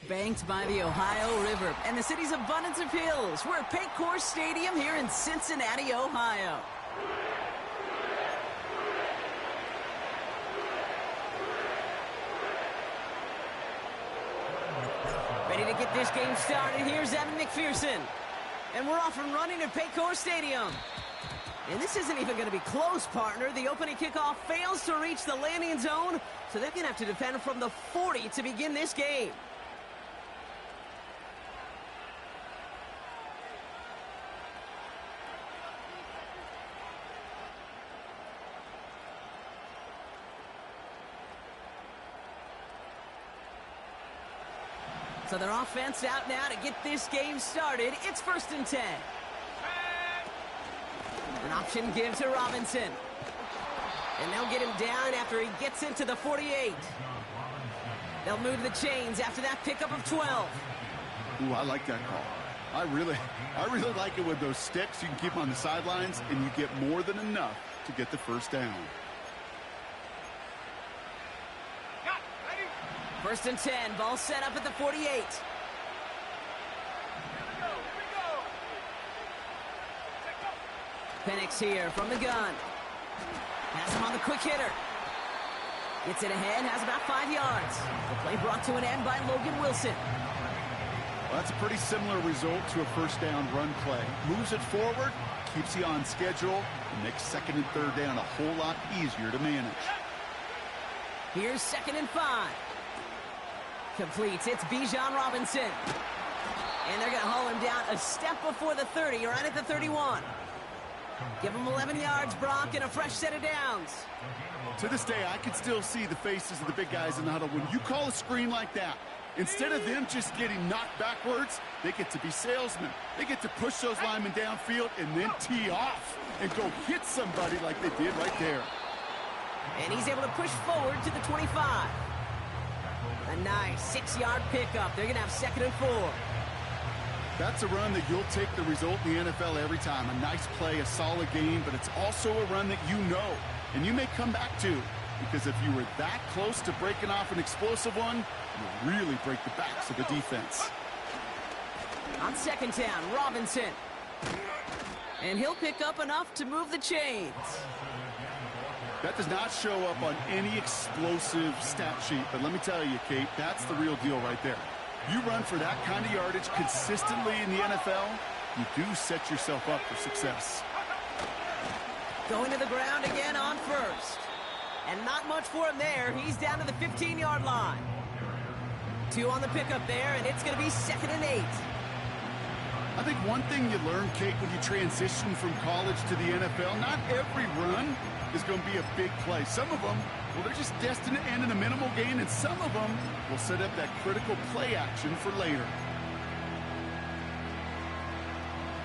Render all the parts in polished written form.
banked by the Ohio River and the city's abundance of hills. We're at Paycor Stadium here in Cincinnati, Ohio. Ready to get this game started. Here's Evan McPherson. And we're off and running at Paycor Stadium. And this isn't even going to be close, partner. The opening kickoff fails to reach the landing zone, so they're going to have to defend from the 40 to begin this game. So their offense out now to get this game started. It's 1st and 10. An option give to Robinson. And they'll get him down after he gets into the 48. They'll move the chains after that pickup of 12. Ooh, I like that call. I really like it with those sticks. You can keep them on the sidelines, and you get more than enough to get the first down. 1st and 10. Ball set up at the 48. Penix here from the gun. Has him on the quick hitter. Gets it ahead, has about 5 yards. The play brought to an end by Logan Wilson. Well, that's a pretty similar result to a first down run play. Moves it forward, keeps you on schedule, and makes 2nd and 3rd down a whole lot easier to manage. Here's 2nd and 5. Completes. It's Bijan Robinson. And they're going to haul him down a step before the 30, right at the 31. Give him 11 yards, Brock, and a fresh set of downs. To this day, I can still see the faces of the big guys in the huddle. When you call a screen like that, instead of them just getting knocked backwards, they get to be salesmen. They get to push those linemen downfield and then tee off and go hit somebody like they did right there. And he's able to push forward to the 25. A nice 6-yard pickup. They're going to have 2nd and 4. That's a run that you'll take the result in the NFL every time. A nice play, a solid game, but it's also a run that you know and you may come back to, because if you were that close to breaking off an explosive one, you really break the backs of the defense. On 2nd down, Robinson. And he'll pick up enough to move the chains. That does not show up on any explosive stat sheet, but let me tell you, Kate, that's the real deal right there. You run for that kind of yardage consistently in the NFL, you do set yourself up for success. Going to the ground again on 1st. And not much for him there. He's down to the 15-yard line. 2 on the pickup there, and it's going to be 2nd and 8. I think one thing you learn, Kate, when you transition from college to the NFL, not every run is going to be a big play. Some of them, well, they're just destined to end in a minimal gain, and some of them will set up that critical play action for later.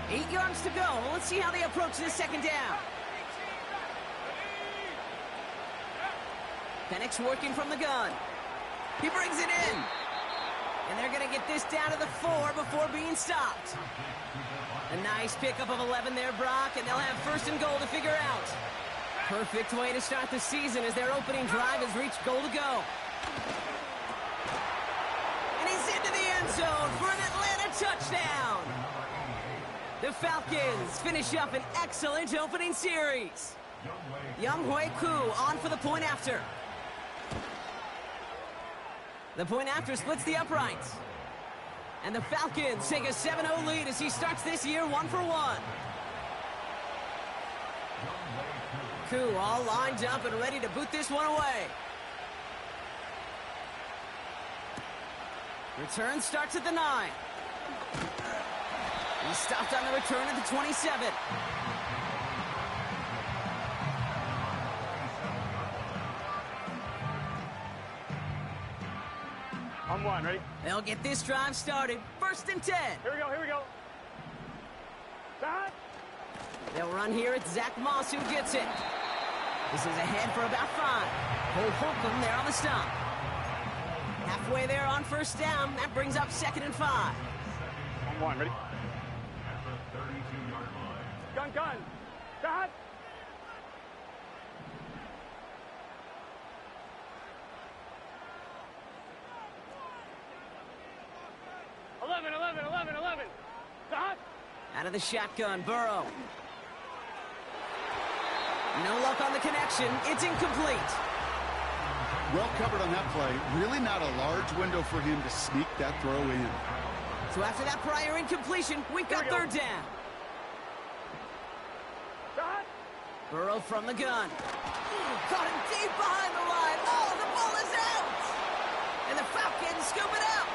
8 yards to go. Let's see how they approach this 2nd down. Penix working from the gun. He brings it in. And they're going to get this down to the 4 before being stopped. A nice pickup of 11 there, Brock, and they'll have 1st and goal to figure out. Perfect way to start the season as their opening drive has reached goal to go. And he's into the end zone for an Atlanta touchdown. The Falcons finish up an excellent opening series. Younghoe Koo on for the point after. The point after splits the uprights. And the Falcons take a 7-0 lead as he starts this year 1-for-1. Koo all lined up and ready to boot this one away. Return starts at the 9. He stopped on the return at the 27. On 1, ready? They'll get this drive started. 1st and 10. Here we go, here we go. Stop. They'll run here. It's Zach Moss who gets it. This is ahead for about 5. Cole Holcomb there on the stop. Halfway there on 1st down. That brings up 2nd and 5. On 1, ready? Gun, gun. Stop. Out of the shotgun, Burrow. No luck on the connection. It's incomplete. Well covered on that play. Really not a large window for him to sneak that throw in. So after that prior incompletion, we've got third down. Burrow from the gun. Caught him deep behind the line. Oh, the ball is out. And the Falcons scoop it up.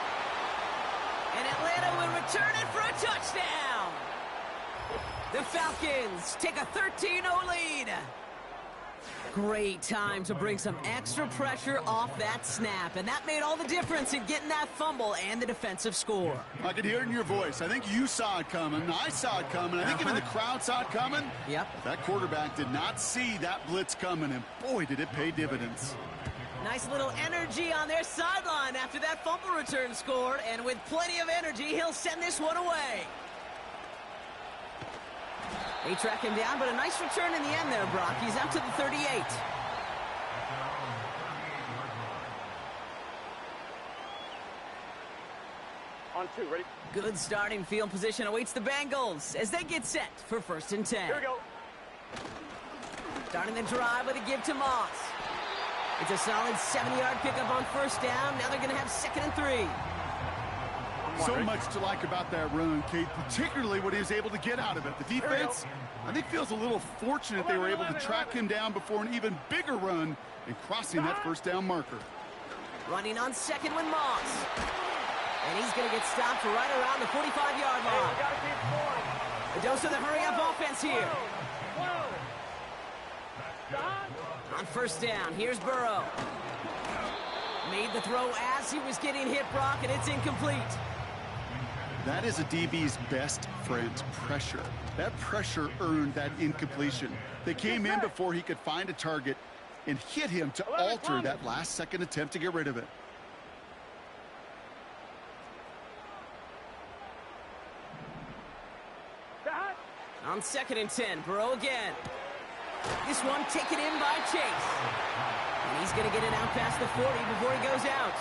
And Atlanta will return it for a touchdown. The Falcons take a 13-0 lead. Great time to bring some extra pressure off that snap, and that made all the difference in getting that fumble and the defensive score. I could hear it in your voice. I think you saw it coming. I saw it coming. I think even the crowd saw it coming. Yep. That quarterback did not see that blitz coming, and boy, did it pay dividends. Nice little energy on their sideline after that fumble return scored, and with plenty of energy, he'll send this one away. They track him down, but a nice return in the end there, Brock. He's out to the 38. On 2, ready? Good starting field position awaits the Bengals as they get set for 1st and 10. Here we go. Starting the drive with a give to Moss. It's a solid 70-yard pickup on 1st down. Now they're going to have 2nd and 3. So much to like about that run, Kate, particularly what he was able to get out of it. The defense, I think, feels a little fortunate they were able to track him down before an even bigger run and crossing that 1st down marker. Running on 2nd with Moss. And he's going to get stopped right around the 45-yard line. Hey, gotta keep going. A dose of the hurry-up offense here. On 1st down, here's Burrow. Made the throw as he was getting hit, Brock, and it's incomplete. That is a DB's best friend, pressure. That pressure earned that incompletion. They came in before he could find a target and hit him to alter that last-second attempt to get rid of it. On 2nd and 10, Burrow again. This one taken in by Chase. And he's going to get it out past the 40 before he goes out.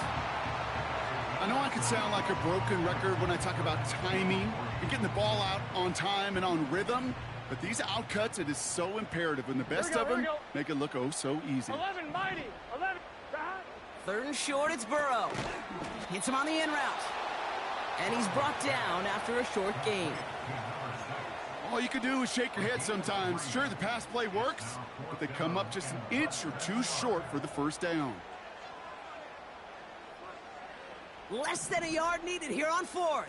I know I could sound like a broken record when I talk about timing and getting the ball out on time and on rhythm, but these outcuts, it is so imperative, and the best of them make it look oh so easy. 11, mighty. 11. 3rd and short, it's Burrow. Hits him on the in route. And he's brought down after a short gain. All you can do is shake your head sometimes. Sure, the pass play works, but they come up just an inch or two short for the 1st down. Less than a yard needed here on 4th.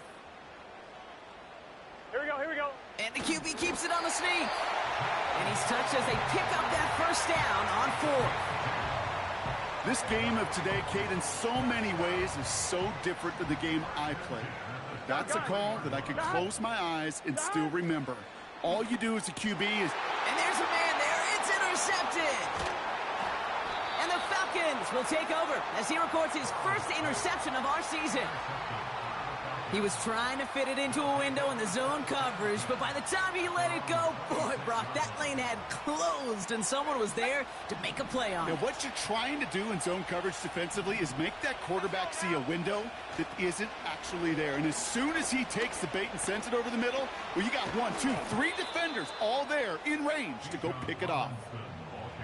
Here we go, here we go. And the QB keeps it on the sneak. And he's touched as they pick up that 1st down on 4th. This game of today, Kate, in so many ways is so different than the game I played. That's a call that I can close my eyes and still remember. All you do as a QB is... And there's a man there. It's intercepted. And the Falcons will take over as he records his 1st interception of our season. He was trying to fit it into a window in the zone coverage, but by the time he let it go, boy, Brock, that lane had closed, and someone was there to make a play on it. Now, what you're trying to do in zone coverage defensively is make that quarterback see a window that isn't actually there. And as soon as he takes the bait and sends it over the middle, well, you got 1, 2, 3 defenders all there in range to go pick it off.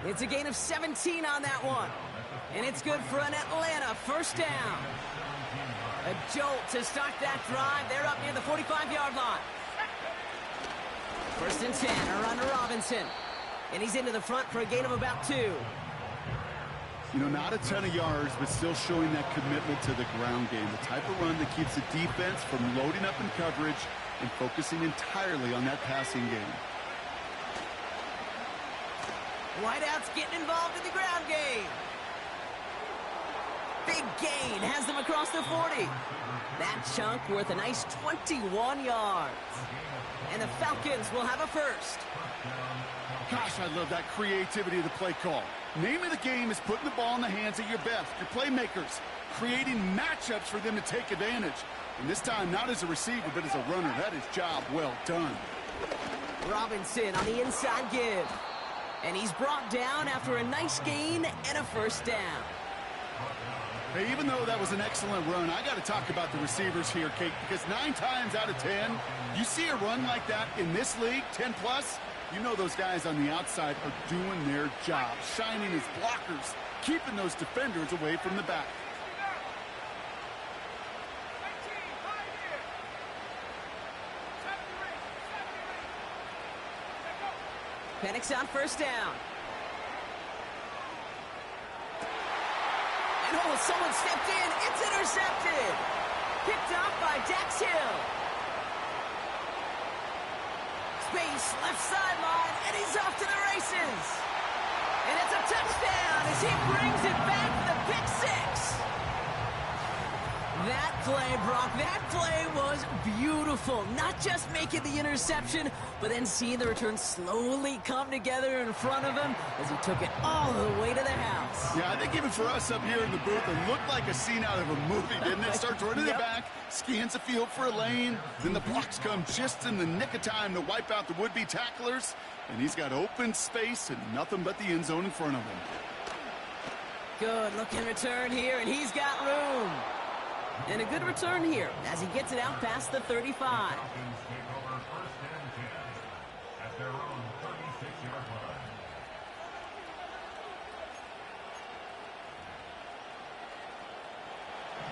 It's a gain of 17 on that one. And it's good for an Atlanta 1st down. A jolt to start that drive. They're up near the 45-yard line. 1st and 10, a run to Robinson. And he's into the front for a gain of about 2. You know, not a ton of yards, but still showing that commitment to the ground game. The type of run that keeps the defense from loading up in coverage and focusing entirely on that passing game. Whiteout's getting involved in the ground game. Big gain has them across the 40. That chunk worth a nice 21 yards. And the Falcons will have a 1st. Gosh, I love that creativity of the play call. Name of the game is putting the ball in the hands of your best, your playmakers, creating matchups for them to take advantage. And this time, not as a receiver, but as a runner. That is job well done. Robinson on the inside give. And he's brought down after a nice gain and a 1st down. Hey, even though that was an excellent run, I got to talk about the receivers here, Kate, because 9 times out of 10, you see a run like that in this league, 10+, you know those guys on the outside are doing their job, shining as blockers, keeping those defenders away from the back. Penix on first down. And oh, someone stepped in. It's intercepted. Picked off by Dax Hill. Space, left sideline, and he's off to the races. And it's a touchdown as he brings it back for the pick six. That play, Brock, that play was beautiful. Not just making the interception, but then seeing the return slowly come together in front of him as he took it all the way to the house. Yeah, I think even for us up here in the booth, it looked like a scene out of a movie, didn't it? Starts running the back, scans the field for a lane, then the blocks come just in the nick of time to wipe out the would-be tacklers, and he's got open space and nothing but the end zone in front of him. Good looking return here, and he's got room. And a good return here as he gets it out past the 35.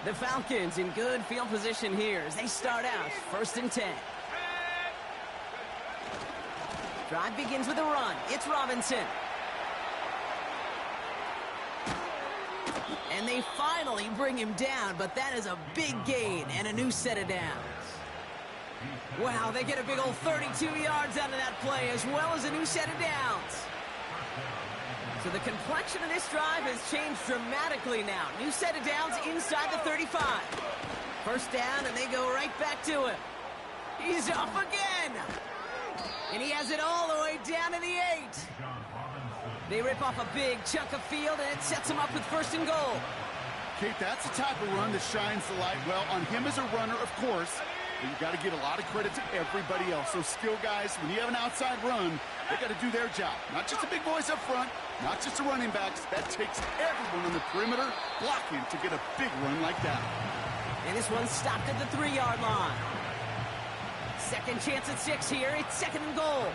The Falcons in good field position here as they start out 1st and 10. Drive begins with a run. It's Robinson. And they finally bring him down, but that is a big gain and a new set of downs. Wow, they get a big old 32 yards out of that play as well as a new set of downs. So the complexion of this drive has changed dramatically now. New set of downs inside the 35. First down, and they go right back to him. He's off again. And he has it all the way down to the 8. They rip off a big chunk of field, and it sets him up with 1st and goal. Kate, that's the type of run that shines the light well on him as a runner, of course, but you've got to give a lot of credit to everybody else. Those skill guys, when you have an outside run, they got to do their job. Not just the big boys up front, not just the running backs. That takes everyone on the perimeter blocking to get a big run like that. And this one's stopped at the 3-yard line. Second chance at 6 here. It's 2nd and goal.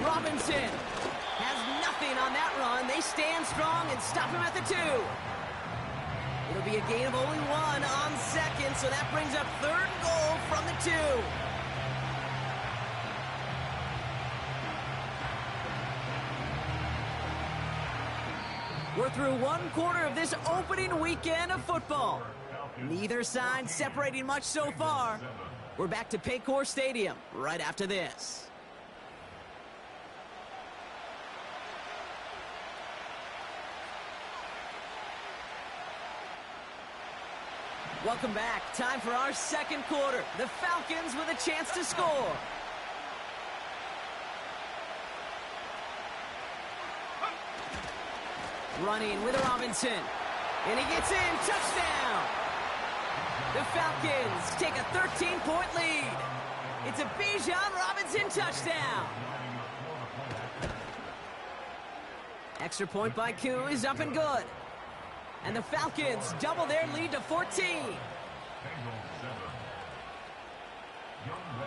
Robinson has nothing on that run. They stand strong and stop him at the 2. It'll be a gain of only 1 on 2nd, so that brings up 3rd and goal from the 2. We're through 1 quarter of this opening weekend of football. Neither side separating much so far. We're back to Paycor Stadium right after this. Welcome back. Time for our 2nd quarter. The Falcons with a chance to score. Running with Robinson. And he gets in. Touchdown! The Falcons take a 13-point lead. It's a Bijan Robinson touchdown. Extra point by Koo is up and good. And the Falcons double their lead to 14.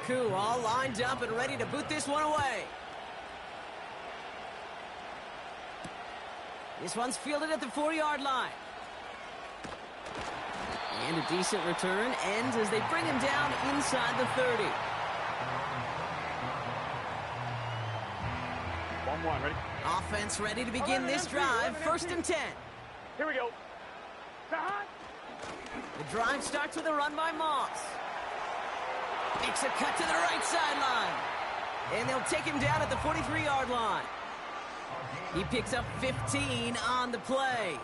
Koo all lined up and ready to boot this one away. This one's fielded at the 4-yard line. And a decent return ends as they bring him down inside the 30. 1-1, ready? Offense ready to begin this drive. 1st and 10. Here we go. The drive starts with a run by Moss. Makes a cut to the right sideline. And they'll take him down at the 43-yard line. He picks up 15 on the play.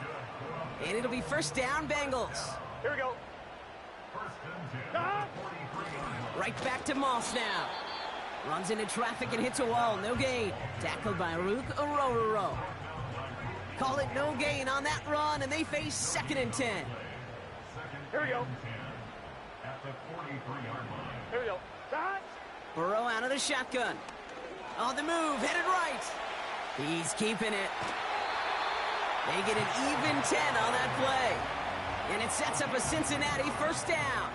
And it'll be 1st down, Bengals. Here we go. Right back to Moss now. Runs into traffic and hits a wall. No gain. Tackled by Rook Orororo. Call it no gain on that run, and they face 2nd and 10. Here we go. At the 43-yard line. Here we go. Burrow out of the shotgun. On the move, headed right. He's keeping it. They get an even 10 on that play. And it sets up a Cincinnati first down.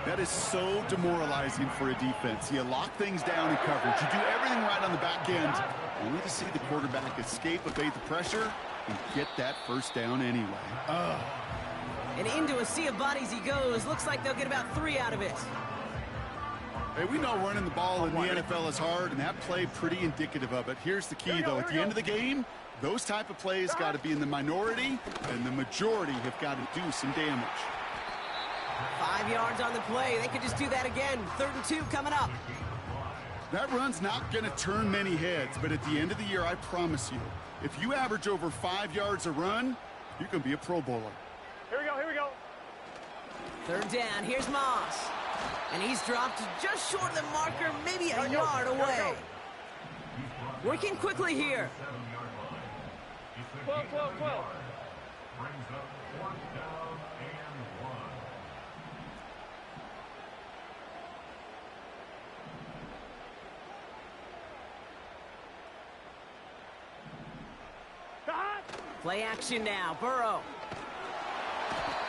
That is so demoralizing for a defense. You lock things down in coverage. You do everything right on the back end, only to see the quarterback escape, evade the pressure, and get that first down anyway. And into a sea of bodies he goes. Looks like they'll get about 3 out of it. Hey, we know running the ball in the NFL is hard, and that play pretty indicative of it. Here's the key, though. At the end of the game, those type of plays got to be in the minority, and the majority have got to do some damage. 5 yards on the play. They could just do that again. 3rd and 2 coming up. That run's not going to turn many heads, but at the end of the year, I promise you, if you average over 5 yards a run, you can be a Pro Bowler. Here we go, here we go. 3rd down, here's Moss. And he's dropped just short of the marker, maybe a yard away. Working quickly here. 12, 12, 12. Brings up 4th down and 1. Play action now, Burrow.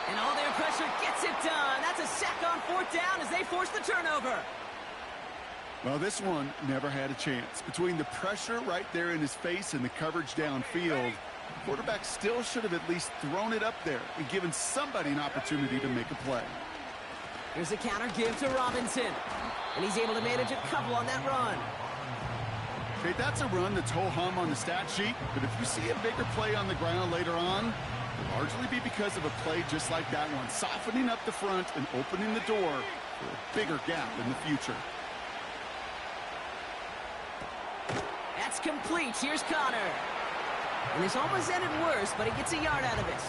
And all their pressure gets it done. That's a sack on 4th down as they force the turnover. Well, this one never had a chance. Between the pressure right there in his face and the coverage downfield, the quarterback still should have at least thrown it up there and given somebody an opportunity to make a play. Here's a counter give to Robinson. And he's able to manage a couple on that run. Okay, that's a run that's ho-hum on the stat sheet, but if you see a bigger play on the ground later on, it'll largely be because of a play just like that one, softening up the front and opening the door for a bigger gap in the future. That's complete. Here's Connor. And this almost ended worse, but he gets a yard out of it.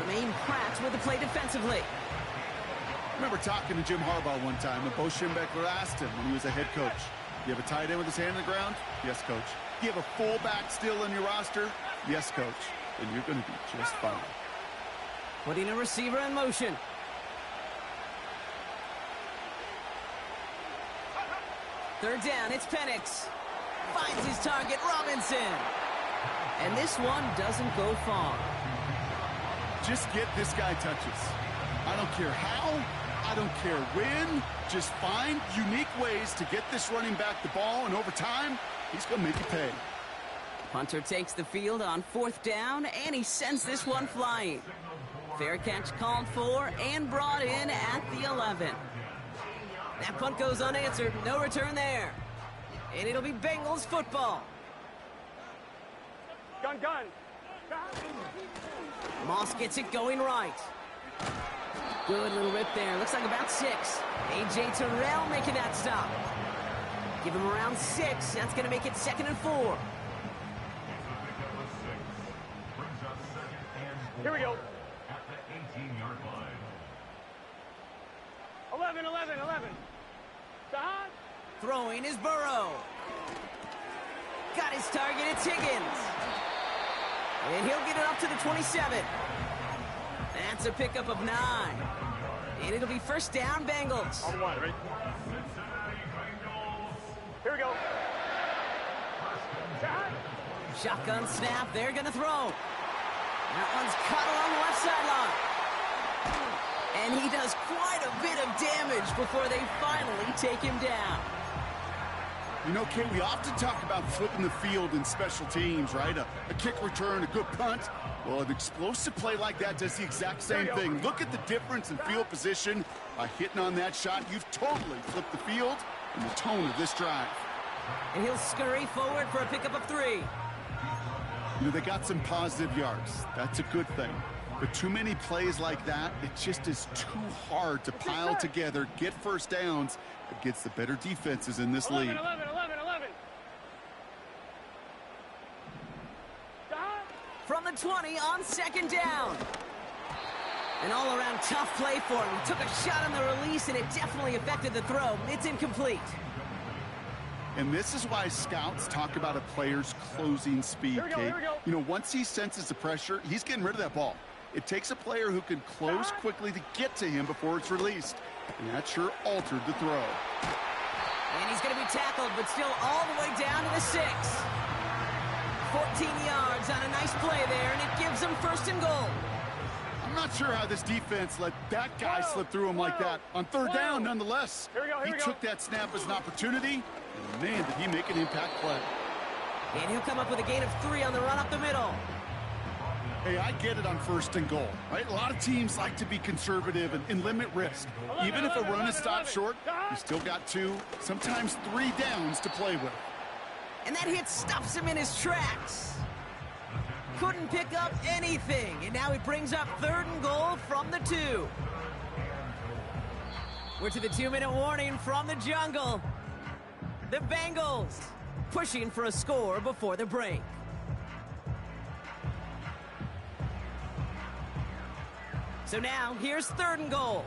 Remain Pratt with the play defensively. I remember talking to Jim Harbaugh one time, and Bo Schembechler asked him when he was a head coach, you have a tight end with his hand on the ground? Yes, coach. You have a fullback still on your roster? Yes, coach. And you're going to be just fine. Putting a receiver in motion. Third down, it's Penix. Finds his target, Robinson. And this one doesn't go far. Just get this guy touches. I don't care how. I don't care when. Just find unique ways to get this running back the ball, and over time, he's going to make you pay. Punter takes the field on 4th down, and he sends this one flying. Fair catch called for and brought in at the 11. That punt goes unanswered. No return there. And it'll be Bengals football. Gun, gun. Moss gets it going right. Good little rip there. Looks like about 6. A.J. Terrell making that stop. Give him around 6. That's going to make it 2nd and 4. Here we go. At the 18-yard line. 11, 11, 11. Sahan. Throwing is Burrow. Got his target. It's Higgins. And he'll get it up to the 27. That's a pickup of 9. And it'll be first down, Bengals. On 1, right? Here we go. Shotgun snap. They're going to throw. That one's caught along the left sideline. And he does quite a bit of damage before they finally take him down. You know, Kate, we often talk about flipping the field in special teams, right? A kick return, a good punt. Well, an explosive play like that does the exact same thing. Look at the difference in field position. By hitting on that shot, you've totally flipped the field and the tone of this drive. And he'll scurry forward for a pickup of 3. You know, they got some positive yards. That's a good thing. But too many plays like that, it just is too hard to pile together, get first downs against the better defenses in this league. 11, 11, 11. From the 20 on 2nd down. An all-around tough play for him. He took a shot on the release, and it definitely affected the throw. It's incomplete. And this is why scouts talk about a player's closing speed, Kate. You know, once he senses the pressure, he's getting rid of that ball. It takes a player who can close quickly to get to him before it's released. And that sure altered the throw. And he's going to be tackled, but still all the way down to the 6. 14 yards on a nice play there, and it gives them first and goal. I'm not sure how this defense let that guy slip through him like that. On third down, nonetheless. He took that snap as an opportunity, and man, did he make an impact play. And he'll come up with a gain of 3 on the run up the middle. Hey, I get it on first and goal, right? A lot of teams like to be conservative and limit risk. Even if a run is stopped short, you still got 2, sometimes 3 downs to play with. And that hit stops him in his tracks. Couldn't pick up anything, and now he brings up 3rd and goal from the 2. We're to the 2-minute warning from the jungle. The Bengals pushing for a score before the break. So now, here's 3rd and goal.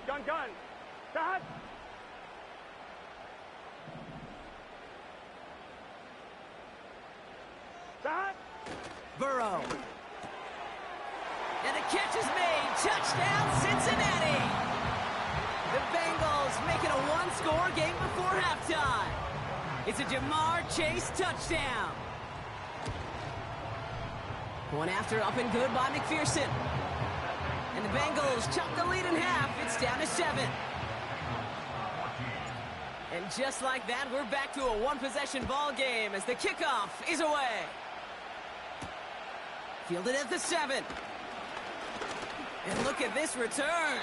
Gun. Stop. Stop. Burrow. And the catch is made. Touchdown, Cincinnati. The Bengals making a 1-score game before halftime. It's a Jamar Chase touchdown. One after, up and good by McPherson. And the Bengals chop the lead in half. It's down to 7. And just like that, we're back to a 1-possession ball game as the kickoff is away. Fielded at the 7. And look at this return.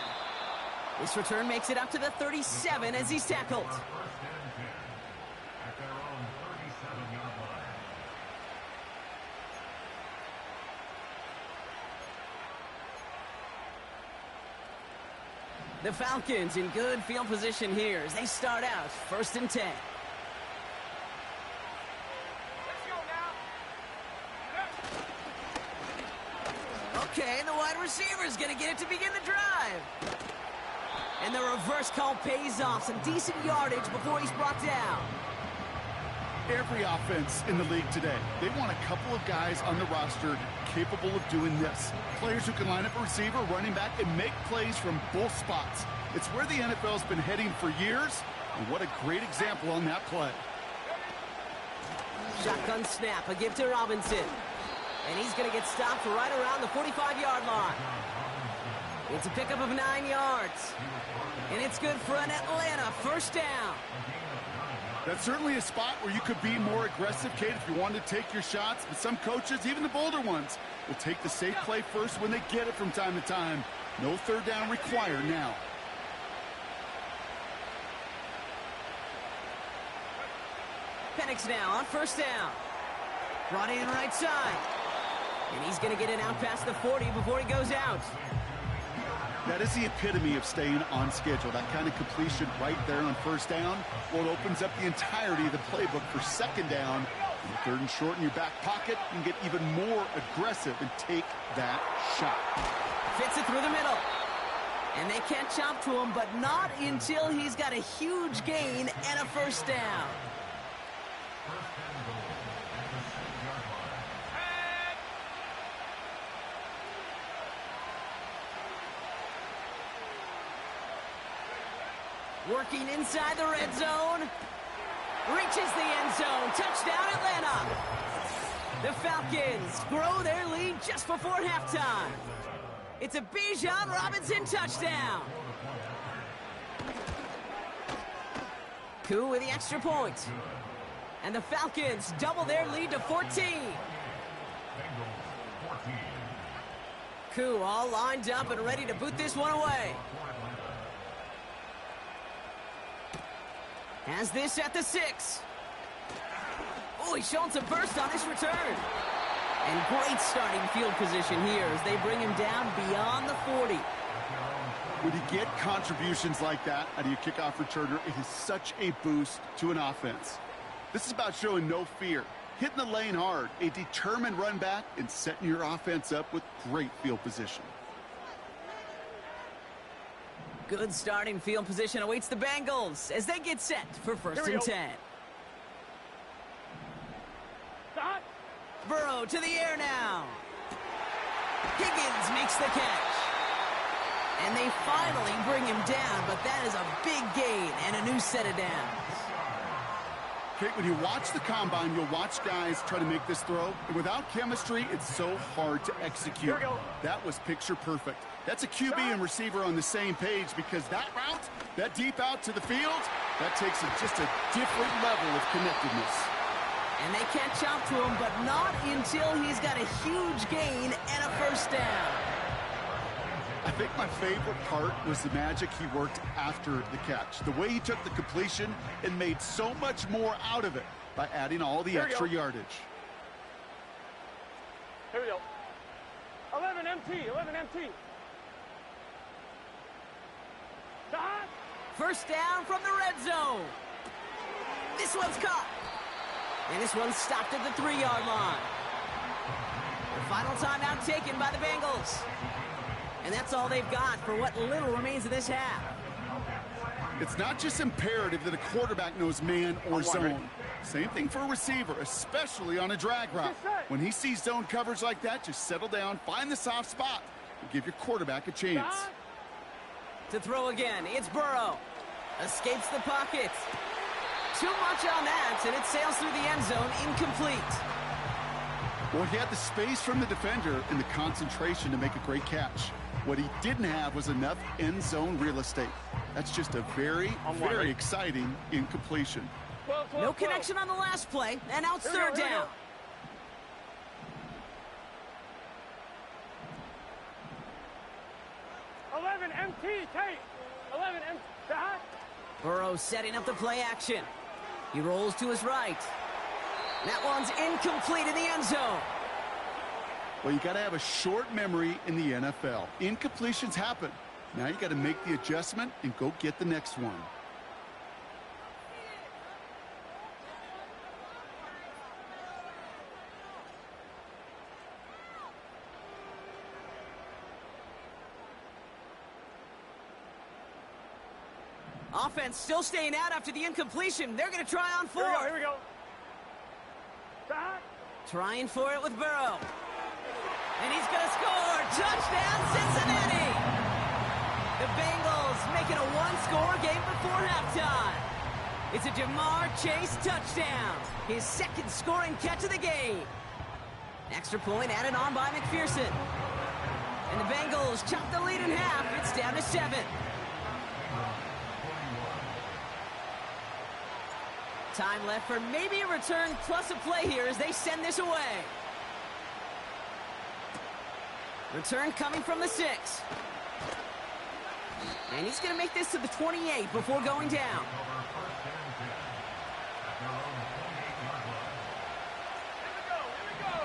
This return makes it up to the 37 as he's tackled. The Falcons in good field position here as they start out 1st and 10. Okay, the wide receiver's going to get it to begin the drive. And the reverse call pays off. Some decent yardage before he's brought down. Every offense in the league today, they want a couple of guys on the roster capable of doing this. Players who can line up a receiver, running back, and make plays from both spots. It's where the NFL's been heading for years, and what a great example on that play. Shotgun snap, a give to Robinson. And he's going to get stopped right around the 45-yard line. It's a pickup of 9 yards. And it's good for an Atlanta 1st down. That's certainly a spot where you could be more aggressive, Kate, if you wanted to take your shots. But some coaches, even the bolder ones, will take the safe play first when they get it from time to time. No 3rd down required now. Penix now on 1st down. Brought in right side. And he's going to get it out past the 40 before he goes out. That is the epitome of staying on schedule. That kind of completion right there on 1st down. Well, it opens up the entirety of the playbook for 2nd down. And 3rd and short in your back pocket, you can get even more aggressive and take that shot. Fits it through the middle. And they can't chop to him, but not until he's got a huge gain and a 1st down. Working inside the red zone. Reaches the end zone. Touchdown, Atlanta. The Falcons grow their lead just before halftime. It's a Bijan Robinson touchdown. Koo with the extra point. And the Falcons double their lead to 14. Koo all lined up and ready to boot this one away. Has this at the 6. Oh, he's showing some burst on this return. And great starting field position here as they bring him down beyond the 40. When you get contributions like that out of your kickoff returner, it is such a boost to an offense. This is about showing no fear, hitting the lane hard, a determined run back, and setting your offense up with great field position. Good starting field position awaits the Bengals as they get set for 1st and 10. Stop. Burrow to the air now. Higgins makes the catch. And they finally bring him down, but that is a big gain and a new set of downs. Kate, when you watch the combine, you'll watch guys try to make this throw, and without chemistry, it's so hard to execute. Here we go. That was picture perfect. That's a QB and receiver on the same page, because that route, that deep out to the field, that takes just a different level of connectedness. And they catch up to him, but not until he's got a huge gain and a first down. I think my favorite part was the magic he worked after the catch. The way he took the completion and made so much more out of it by adding all the extra yardage. Here we go. 11 MT, 11 MT. Stop. First down from the red zone. This one's caught. And this one's stopped at the 3-yard line. The final timeout taken by the Bengals. And that's all they've got for what little remains of this half. It's not just imperative that a quarterback knows man or zone. Same thing for a receiver, especially on a drag route. When he sees zone coverage like that, just settle down, find the soft spot, and give your quarterback a chance. To throw again, it's Burrow. Escapes the pocket. Too much on that, and it sails through the end zone, incomplete. Well, he had the space from the defender and the concentration to make a great catch. What he didn't have was enough end zone real estate. That's just a very exciting incompletion. 12, 12, No 12. connection on the last play, and out Here we third go, here we down. go. 11 MT, Kate. 11 MT. Stop. Burrow setting up the play action. He rolls to his right. That one's incomplete in the end zone. Well, you got to have a short memory in the NFL. Incompletions happen. Now you got to make the adjustment and go get the next one. Offense still staying out after the incompletion. They're going to try on 4. Here we go. Stop. Trying for it with Burrow. And he's going to score. Touchdown, Cincinnati. The Bengals making a one-score game before halftime. It's a Jamar Chase touchdown. His second scoring catch of the game. Extra point added on by McPherson. And the Bengals chop the lead in half. It's down to 7. Time left for maybe a return plus a play here as they send this away. Return coming from the 6. And he's going to make this to the 28 before going down.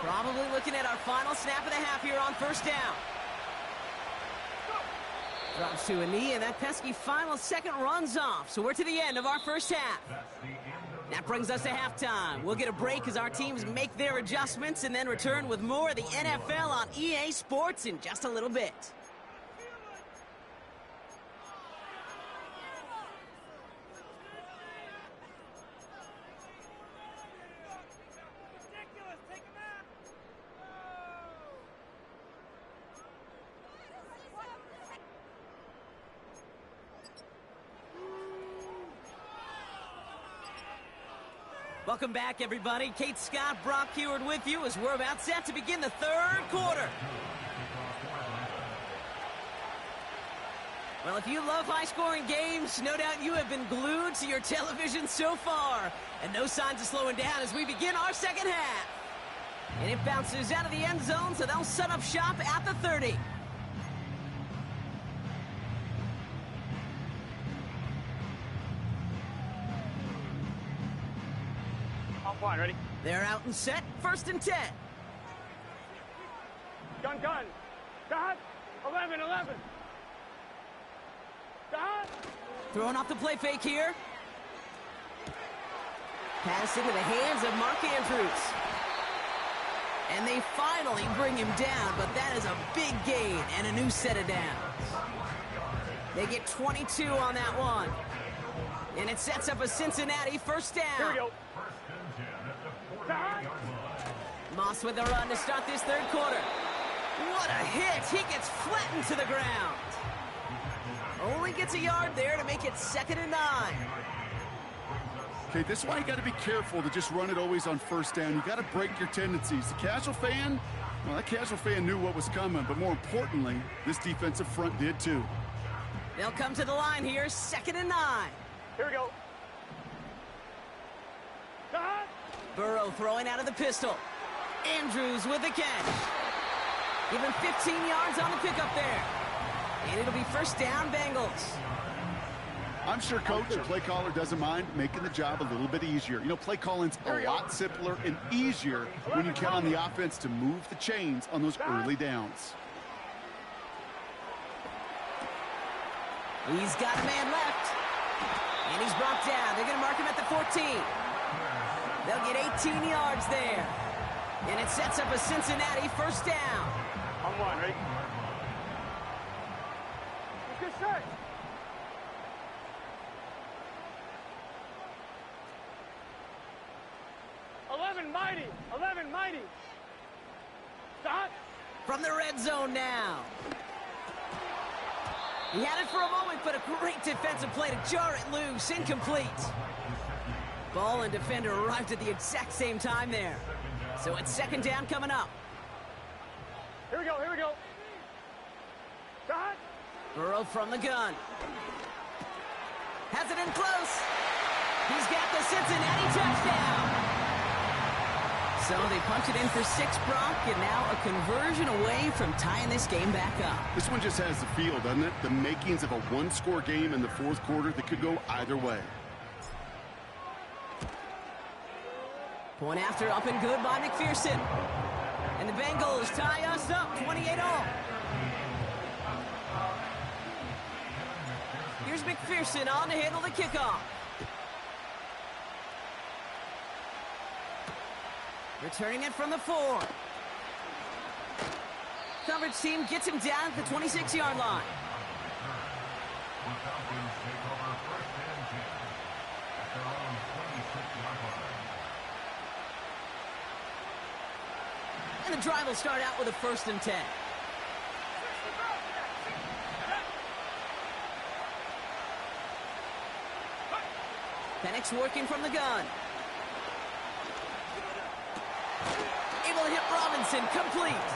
Probably looking at our final snap of the half here on first down. Drops to a knee, and that pesky final second runs off. So we're to the end of our first half. That brings us to halftime. We'll get a break as our teams make their adjustments and then return with more of the NFL on EA Sports in just a little bit. Welcome back, everybody. Kate Scott, Brock Heward with you as we're about set to begin the third quarter. Well, if you love high-scoring games, no doubt you have been glued to your television so far. And no signs of slowing down as we begin our second half. And it bounces out of the end zone, so they'll set up shop at the 30. Line, ready? They're out and set. First and 10. Gun. Stop. 11. Stop. Throwing off the play fake here. Pass into the hands of Mark Andrews. And they finally bring him down, but that is a big gain and a new set of downs. They get 22 on that one. And it sets up a Cincinnati first down. Here we go. Moss with a run to start this third quarter. What a hit. He gets flattened to the ground. Only gets a yard there to make it 2nd and 9. Okay, this is why you got to be careful to just run it always on first down. You got to break your tendencies. The casual fan, well, that casual fan knew what was coming, but more importantly, this defensive front did too. They'll come to the line here, 2nd and 9. Here we go. Burrow throwing out of the pistol. Andrews with the catch. Give him 15 yards on the pickup there. And it'll be first down, Bengals. I'm sure coach or play caller doesn't mind making the job a little bit easier. You know, play calling's a lot simpler and easier when you count on the offense to move the chains on those early downs. He's got a man left. And he's brought down. They're going to mark him at the 14. They'll get 18 yards there. And it sets up a Cincinnati first down. On one, ready? Good set. Mighty. 11 mighty. Stop. From the red zone now. He had it for a moment, but a great defensive play to jar it loose. Incomplete. Ball and defender arrived at the exact same time there. So it's 2nd down coming up. Here we go, here we go. Stop. Burrow from the gun. Has it in close. He's got the Cincinnati touchdown. So they punch it in for 6, Brock, and now a conversion away from tying this game back up. This one just has the feel, doesn't it? The makings of a one-score game in the 4th quarter that could go either way. Point after up and good by McPherson. And the Bengals tie us up 28-all. Here's McPherson on to handle the kickoff. Returning it from the 4. Coverage team gets him down at the 26-yard line. And the drive will start out with a 1st and 10. Penix working from the gun. Able to hit Robinson, complete.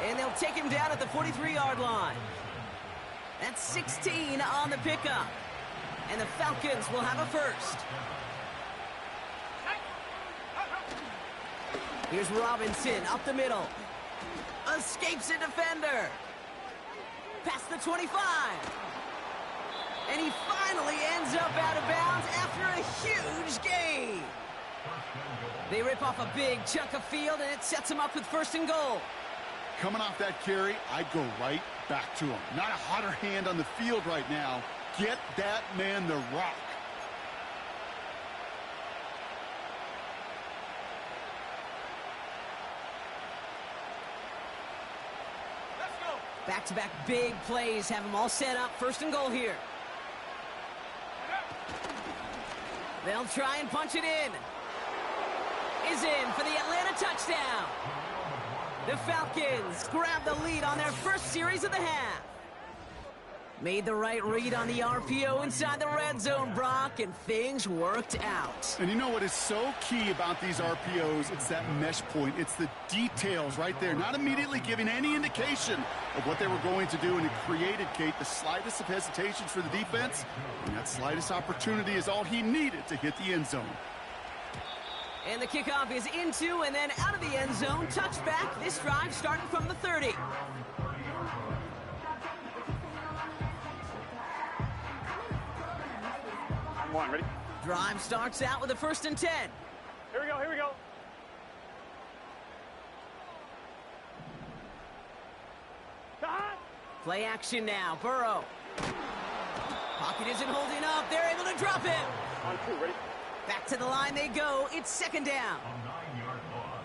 And they'll take him down at the 43-yard line. That's 16 on the pickup. And the Falcons will have a 1st. Here's Robinson up the middle. Escapes a defender. Past the 25. And he finally ends up out of bounds after a huge gain. They rip off a big chunk of field, and it sets him up with 1st and goal. Coming off that carry, I'd go right back to him. Not a hotter hand on the field right now. Get that man the rock. Let's go. Back-to-back big plays have them all set up. 1st and goal here. They'll try and punch it in. Is in for the Atlanta touchdown. The Falcons grab the lead on their 1st series of the half. Made the right read on the RPO inside the red zone, Brock, and things worked out. And you know what is so key about these RPOs? It's that mesh point. It's the details right there. Not immediately giving any indication of what they were going to do, and it created, Kate, the slightest of hesitations for the defense. And that slightest opportunity is all he needed to hit the end zone. And the kickoff is into and then out of the end zone. Touchback. This drive starting from the 30. One, ready? Drive starts out with a 1st and 10. Here we go, here we go. Stop. Play action now. Burrow. Pocket isn't holding up. They're able to drop it. 1, 2, ready? Back to the line they go. It's 2nd down. A 9-yard loss.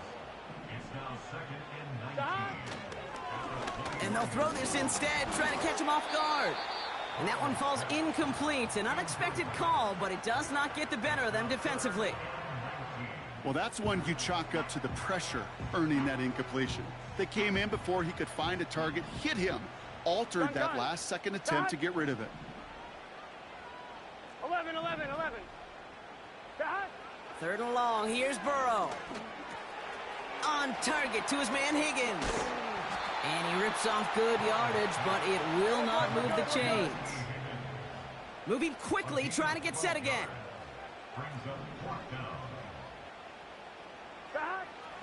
It's now 2nd and 19. And they'll throw this instead, trying to catch him off guard. And that one falls incomplete. An unexpected call, but it does not get the better of them defensively. Well, that's one you chalk up to the pressure earning that incompletion. They came in before he could find a target, hit him, altered that last-second attempt to get rid of it. 11. 3rd and long. Here's Burrow. On target to his man Higgins. And he rips off good yardage, but it will not move the chains. Moving quickly, trying to get set again. Brings up 4th down.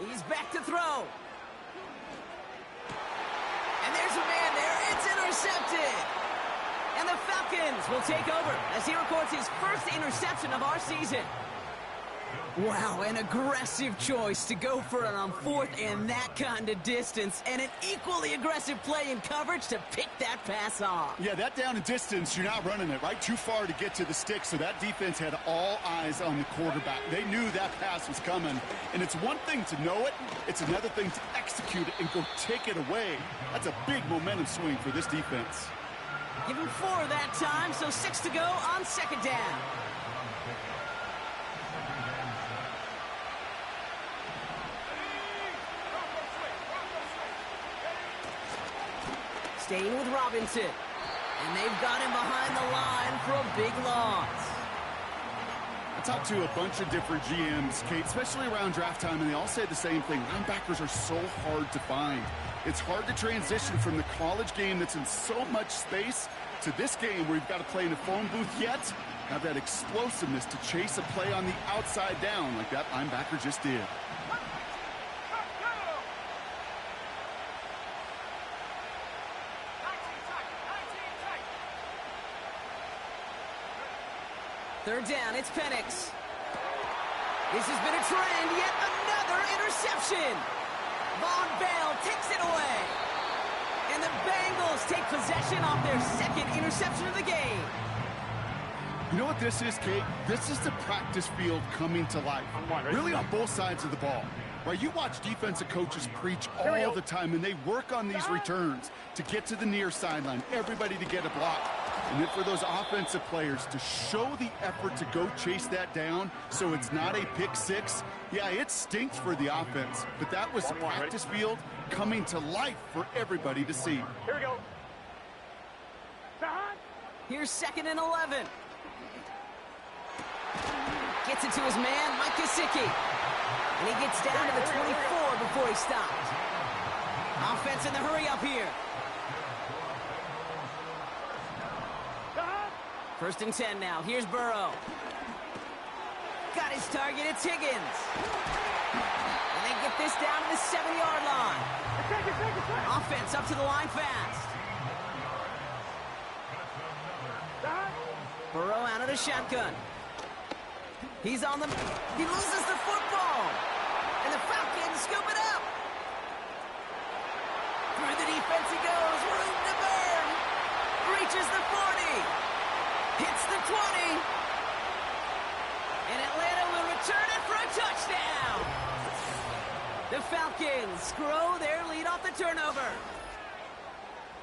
He's back to throw. And there's a man there. It's intercepted. And the Falcons will take over as he records his first interception of our season. Wow, an aggressive choice to go for it on 4th and that kind of distance. And an equally aggressive play in coverage to pick that pass off. Yeah, that down and distance, you're not running it, right? Too far to get to the stick, so that defense had all eyes on the quarterback. They knew that pass was coming. And it's one thing to know it, it's another thing to execute it and go take it away. That's a big momentum swing for this defense. Give him 4 that time, so 6 to go on 2nd down. Staying with Robinson. And they've got him behind the line for a big loss. I talked to a bunch of different GMs, Kate, especially around draft time, and they all say the same thing. Linebackers are so hard to find. It's hard to transition from the college game that's in so much space to this game where you've got to play in a phone booth yet have that explosiveness to chase a play on the outside down like that linebacker just did. Third down, it's Penix. This has been a trend, yet another interception. Von Bell takes it away. And the Bengals take possession off their 2nd interception of the game. You know what this is, Kate? This is the practice field coming to life. Really on both sides of the ball. Right, you watch defensive coaches preach all the time, and they work on these returns to get to the near sideline, everybody to get a block. And then for those offensive players to show the effort to go chase that down so it's not a pick 6, yeah, it stinks for the offense. But that was the practice field coming to life for everybody to see. Here we go. Here's 2nd and 11. Gets it to his man, Mike Gesicki. And he gets down to the 24 before he stops. Offense in the hurry up here. 1st and 10 now. Here's Burrow. Got his target. It's Higgins. And they get this down to the 7-yard line. Offense up to the line fast. Burrow out of the shotgun. He's on the... He loses the football. And the Falcons scoop it up. Through the defense he goes. Room to burn. Reaches the 40. Hits the 20. And Atlanta will return it for a touchdown. The Falcons grow their lead off the turnover.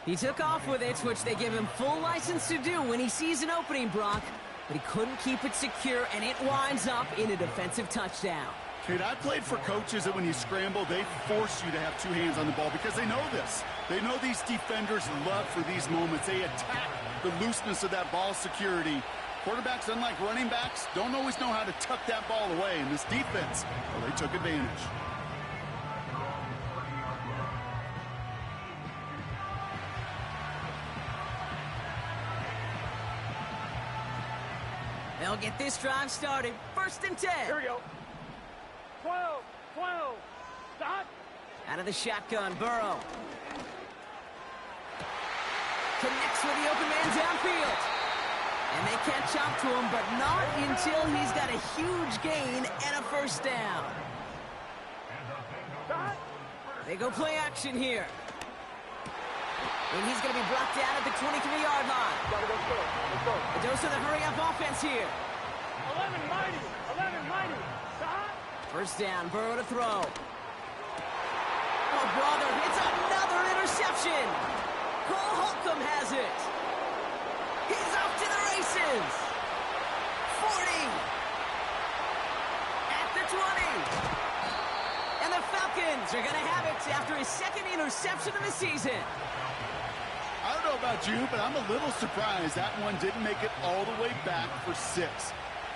He took off with it, which they give him full license to do when he sees an opening, Brock. But he couldn't keep it secure, and it winds up in a defensive touchdown. Kate, I played for coaches that when you scramble, they force you to have 2 hands on the ball because they know this. They know these defenders love for these moments. They attack the looseness of that ball security. Quarterbacks, unlike running backs, don't always know how to tuck that ball away. In this defense, well, they took advantage. They'll get this drive started. 1st and 10. Here we go. 12. Stop. Out of the shotgun, Burrow. Connects with the open man downfield. And they catch up to him, but not until he's got a huge gain and a 1st down. They go play action here. And he's going to be brought down at the 23-yard line. Let's go. A dose of the hurry-up offense here. 11 mighty. Stop. 1st down, Burrow to throw. Oh, brother, it's another interception. Cole Holcomb has it. He's off to the races. 40. At the 20. And the Falcons are going to have it after his 2nd interception of the season. I don't know about you, but I'm a little surprised that one didn't make it all the way back for 6.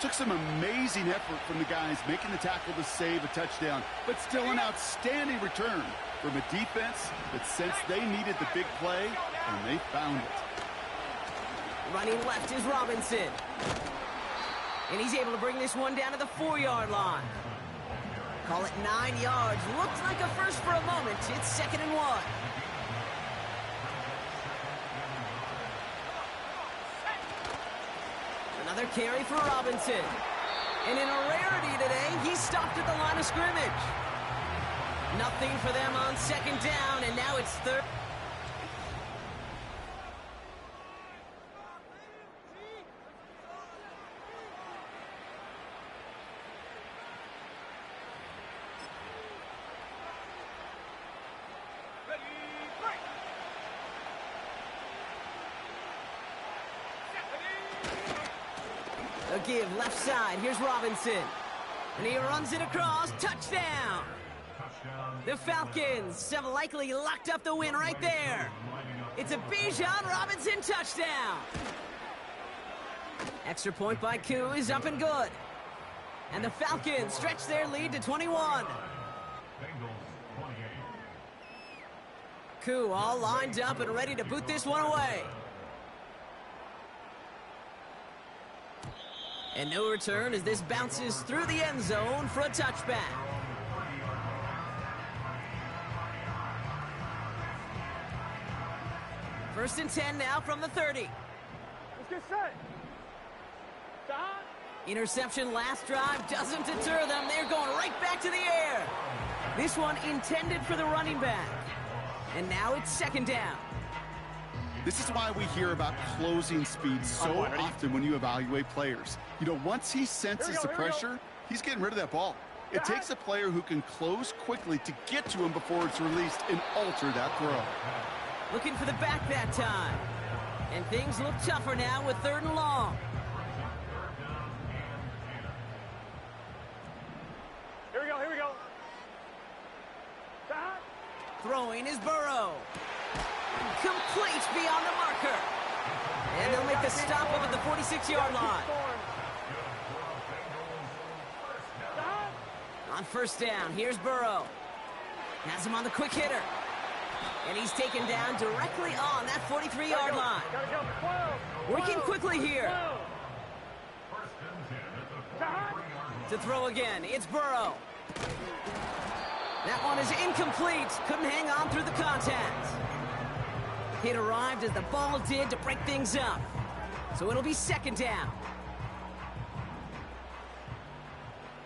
Took some amazing effort from the guys making the tackle to save a touchdown, but still an outstanding return from a defense that sensed they needed the big play, and they found it. Running left is Robinson. And he's able to bring this one down to the 4-yard line. Call it 9 yards. Looked like a first for a moment. It's 2nd and 1. Another carry for Robinson. And in a rarity today, he's stopped at the line of scrimmage. Nothing for them on 2nd down, and now it's 3rd. A give left side. Here's Robinson. And he runs it across. Touchdown. The Falcons have likely locked up the win right there. It's a Bijan Robinson touchdown. Extra point by Koo is up and good. And the Falcons stretch their lead to 21. Koo all lined up and ready to boot this one away. And no return as this bounces through the end zone for a touchback. First and 10 now from the 30. Let's get set. Stop. Interception last drive doesn't deter them. They're going right back to the air. This one intended for the running back. And now it's 2nd down. This is why we hear about closing speed so often when you evaluate players. You know, once he senses the pressure, he's getting rid of that ball. It takes a player who can close quickly to get to him before it's released and alter that throw. Looking for the back that time. And things look tougher now with 3rd and long. Here we go, here we go. Stop. Throwing is Burrow. Complete beyond the marker. And they'll make the stop up at the 46-yard line. On 1st down, here's Burrow. Has him on the quick hitter. And he's taken down directly on that 43-yard line. Working quickly here. To throw again, it's Burrow. That one is incomplete. Couldn't hang on through the contact. Hit arrived as the ball did to break things up. So it'll be 2nd down.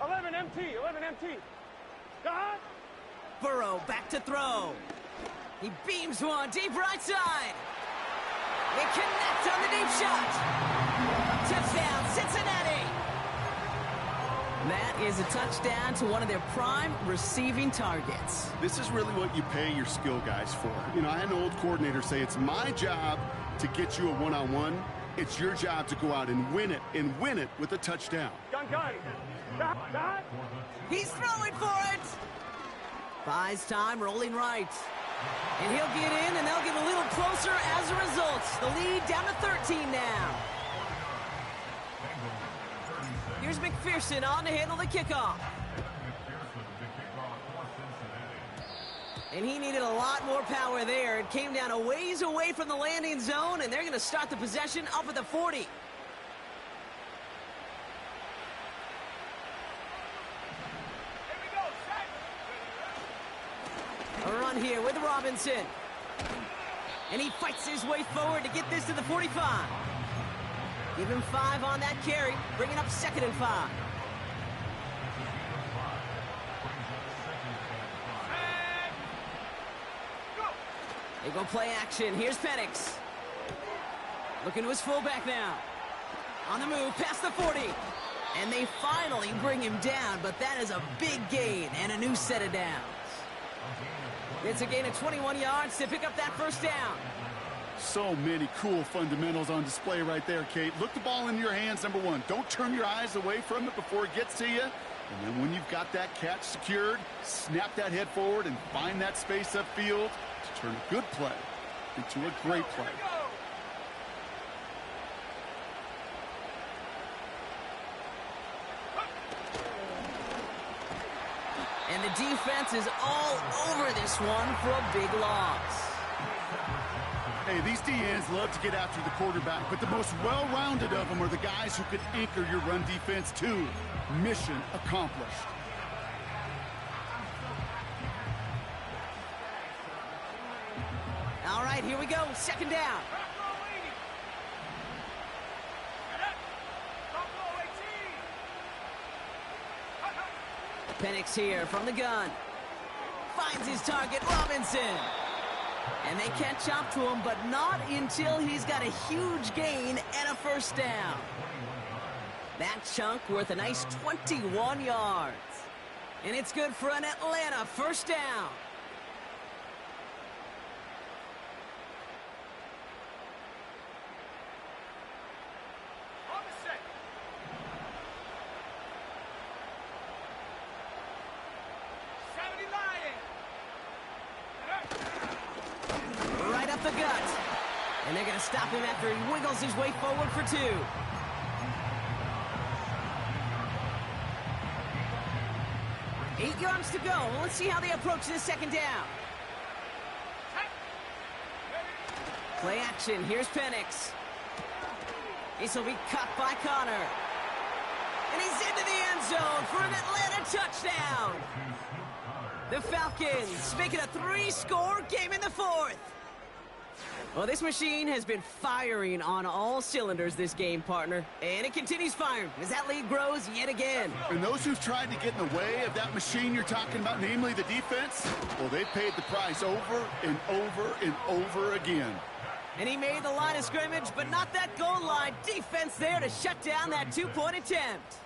11 MT, 11 MT. Stop. Burrow back to throw. He beams one deep right side. They connect on the deep shot. Touchdown, Cincinnati. That is a touchdown to one of their prime receiving targets. This is really what you pay your skill guys for. You know, I had an old coordinator say, it's my job to get you a one-on-one. It's your job to go out and win it with a touchdown. Gun. Stop. He's throwing for it. Buys time, rolling right. And he'll get in, and they'll get a little closer as a result. The lead down to 13 now. Here's McPherson on to handle the kickoff. And he needed a lot more power there. It came down a ways away from the landing zone, and they're going to start the possession up at the 40. A run here with Robinson. And he fights his way forward to get this to the 45. Give him 5 on that carry, bringing up 2nd and 5. They go play action. Here's Penix. Looking to his fullback now. On the move, past the 40. And they finally bring him down, but that is a big gain and a new set of downs. It's a gain of 21 yards to pick up that 1st down. So many cool fundamentals on display right there, Kate. Look the ball in your hands, number 1. Don't turn your eyes away from it before it gets to you. And then when you've got that catch secured, snap that head forward and find that space upfield to turn a good play into a great play. defense is all over this one for a big loss. Hey, these DNs love to get after the quarterback, but the most well-rounded of them are the guys who can anchor your run defense too. Mission accomplished. All right, here we go. Second down. Penix here from the gun. Finds his target, Robinson. And they catch up to him, but not until he's got a huge gain and a first down. That chunk worth a nice 21 yards. And it's good for an Atlanta first down. Right up the gut. And they're going to stop him after he wiggles his way forward for 2. Eight yards to go. Let's see how they approach this second down. Play action. Here's Penix. This will be cut by Connor. And he's into the end zone for an Atlanta touchdown. The Falcons make it a 3-score game in the 4th. Well, this machine has been firing on all cylinders this game, partner. And it continues firing as that lead grows yet again. And those who've tried to get in the way of that machine you're talking about, namely the defense, well, they've paid the price over and over and over again. And he made the line of scrimmage, but not that goal line. Defense there to shut down that 2-point attempt.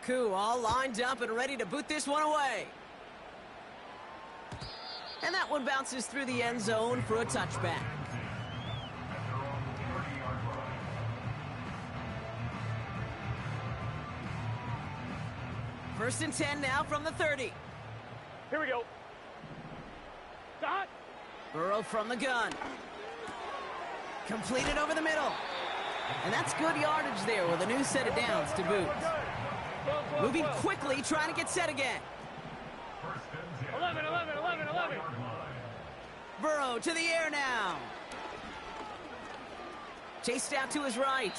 Koo all lined up and ready to boot this one away. And that one bounces through the end zone for a touchback. First and 10 now from the 30. Here we go. Dot. Burrow from the gun. Completed over the middle. And that's good yardage there with a new set of downs to boot. Moving quickly, trying to get set again. 11. Burrow to the air now. Chased out to his right.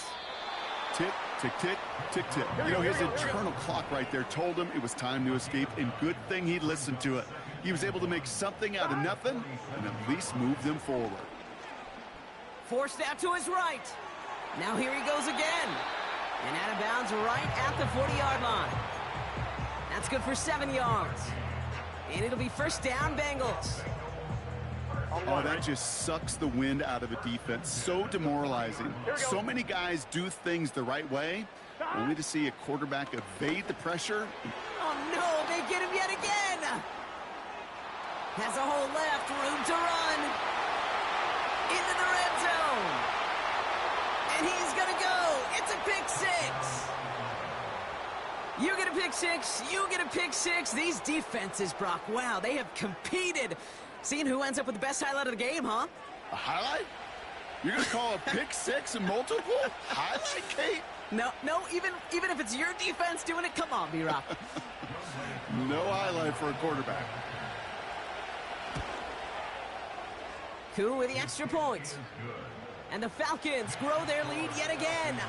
Tick, tick, tick, tick, tick. You know, his internal clock right there told him it was time to escape, and good thing he listened to it. He was able to make something out of nothing and at least move them forward. Forced out to his right. Now here he goes again. And out of bounds right at the 40-yard line. That's good for 7 yards. And it'll be first down, Bengals. Oh, that just sucks the wind out of a defense. So demoralizing. So many guys do things the right way, only to see a quarterback evade the pressure. Oh, no, they get him yet again. Has a hole left, room to run. Into the red zone. And he's going to go. It's a pick 6. You get a pick 6. You get a pick 6. These defenses, Brock, wow, they have competed. Seeing who ends up with the best highlight of the game, huh? A highlight? You're going to call a pick 6 and multiple? Highlight, Kate? No, even if it's your defense doing it, come on, B-Rock. No highlight for a quarterback. Koo with the extra point. And the Falcons grow their lead yet again.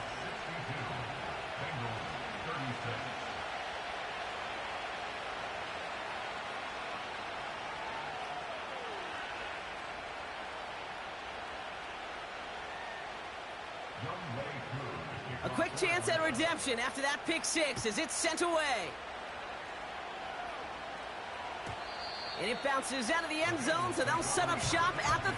A quick chance at redemption after that pick 6 as it's sent away. And it bounces out of the end zone, so they'll set up shop at the 30.